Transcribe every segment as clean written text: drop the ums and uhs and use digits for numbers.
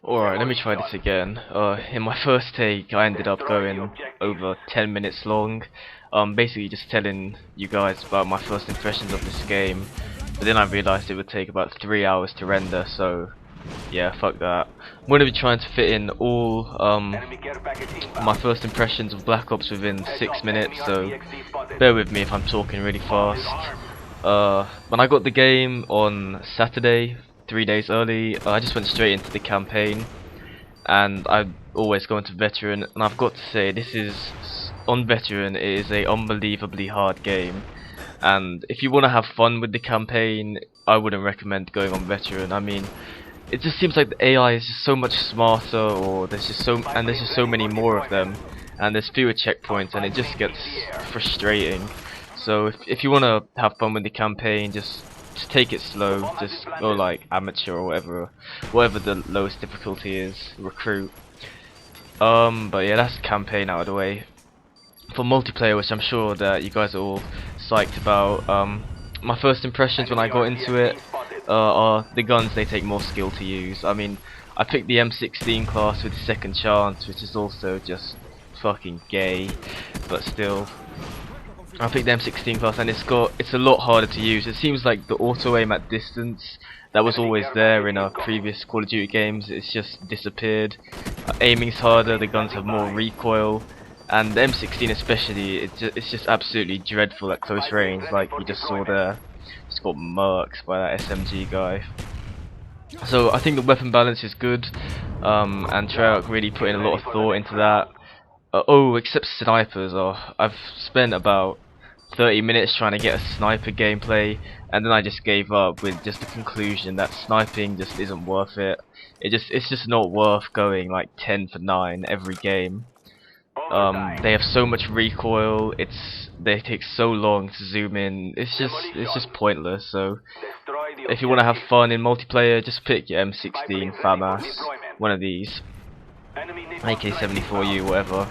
Alright, let me try this again. In my first take, I ended up going over 10 minutes long. Basically just telling you guys about my first impressions of this game. But then I realised it would take about 3 hours to render, so yeah, fuck that. I'm going to be trying to fit in all my first impressions of Black Ops within 6 minutes, so bear with me if I'm talking really fast. When I got the game on Saturday, 3 days early, I just went straight into the campaign, and I always go into veteran, and I've got to say, this is, on veteran, it is a unbelievably hard game, and if you want to have fun with the campaign, I wouldn't recommend going on veteran. I mean, it just seems like the AI is just so much smarter, or there's just so many more of them, and there's fewer checkpoints, and it just gets frustrating. So if you want to have fun with the campaign, just take it slow, just go like amateur or whatever the lowest difficulty is, recruit. But yeah, that's campaign out of the way. For multiplayer, which I'm sure that you guys are all psyched about, my first impressions when I got into it are the guns, they take more skill to use. I mean, I picked the M16 class with second chance, which is also just fucking gay, but still. I picked the M16 class, and it's a lot harder to use. It seems like the auto aim at distance that was always there in our previous Call of Duty games, it's just disappeared. Aiming's harder, the guns have more recoil, and the M16 especially, it's just absolutely dreadful at close range, like you just saw there. Just got murked by that SMG guy. So I think the weapon balance is good, and Treyarch really put in a lot of thought into that. Oh, except snipers. Oh, I've spent about 30 minutes trying to get a sniper gameplay, and then I just gave up with just the conclusion that sniping just isn't worth it. It's just not worth going like 10 for 9 every game. They have so much recoil. They take so long to zoom in. It's just pointless. So if you want to have fun in multiplayer, just pick your M16 FAMAS, one of these. AK-74U, whatever.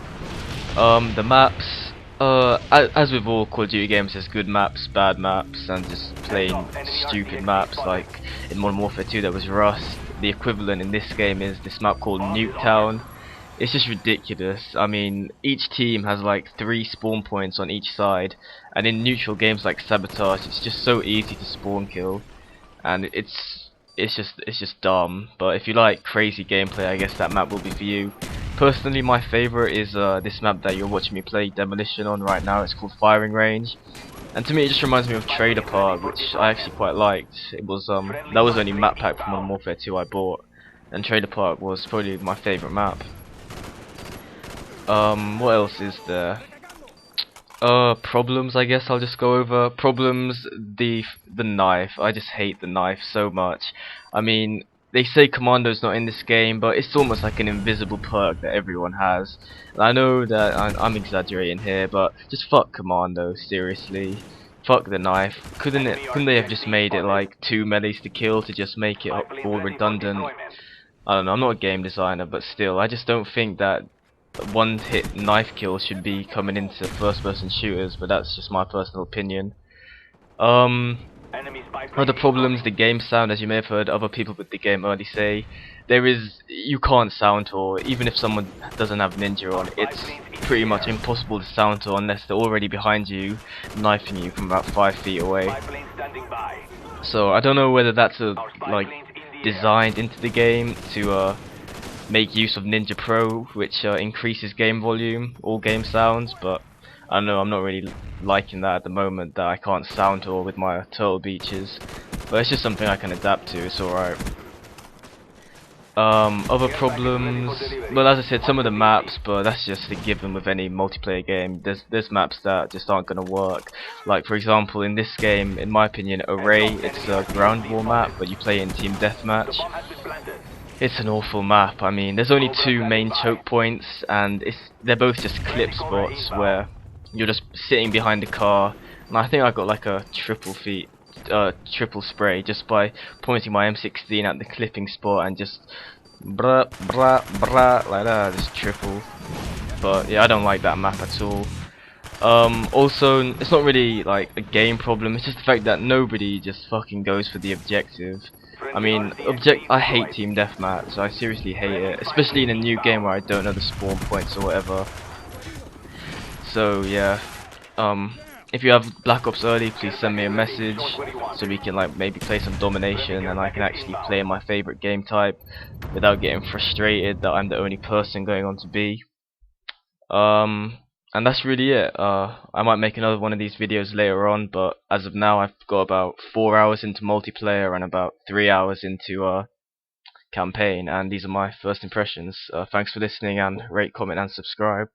The maps, as with all Call of Duty games, there's good maps, bad maps, and just plain stupid maps. Like in Modern Warfare 2 there was Rust. The equivalent in this game is this map called Nuketown. It's just ridiculous. I mean, each team has like 3 spawn points on each side, and in neutral games like Sabotage, it's just so easy to spawn kill, and it's just dumb. But if you like crazy gameplay, I guess that map will be for you. Personally, my favorite is this map that you're watching me play Demolition on right now. It's called Firing Range, and to me it just reminds me of Trader Park, which I actually quite liked. It was that was the only map pack from Modern Warfare 2 I bought, and Trader Park was probably my favorite map. What else is there? Problems, I guess I'll just go over. Problems, the knife. I just hate the knife so much. I mean, they say Commando's not in this game, but it's almost like an invisible perk that everyone has. And I know that I'm exaggerating here, but just fuck Commando, seriously. Fuck the knife. Couldn't they have just made it like 2 melees to kill to just make it all redundant? I don't know, I'm not a game designer, but still, I just don't think that one hit knife kills should be coming into first person shooters, but that's just my personal opinion. Other problems, the game sound, as you may have heard other people with the game early say, you can't sound tour. Even if someone doesn't have ninja on, it's pretty much impossible to sound tour unless they're already behind you, knifing you from about 5 feet away. So I don't know whether that's like designed into the game to make use of Ninja Pro, which increases game volume, all game sounds, but I don't know, I'm not really liking that at the moment, that I can't sound tour with my Turtle Beaches, but it's just something I can adapt to, it's alright. Other problems, well, as I said, some of the maps, but that's just a given with any multiplayer game. There's maps that just aren't gonna work. Like for example, in this game, in my opinion, Array, it's a ground war map, but you play in team deathmatch. It's an awful map. I mean, there's only 2 main choke points, and they're both just clip spots where you're just sitting behind the car, and I think I got like a triple spray just by pointing my M16 at the clipping spot and just brah brah brah like that, just triple. But yeah, I don't like that map at all. Also, it's not really like a game problem, it's just the fact that nobody just fucking goes for the objective. I mean, I hate team deathmatch. I seriously hate it, especially in a new game where I don't know the spawn points or whatever. So yeah, if you have Black Ops early, please send me a message so we can like maybe play some domination and I can actually play my favorite game type without getting frustrated that I'm the only person going on to B. And that's really it. I might make another one of these videos later on, but as of now I've got about 4 hours into multiplayer and about 3 hours into campaign, and these are my first impressions. Thanks for listening, and rate, comment and subscribe.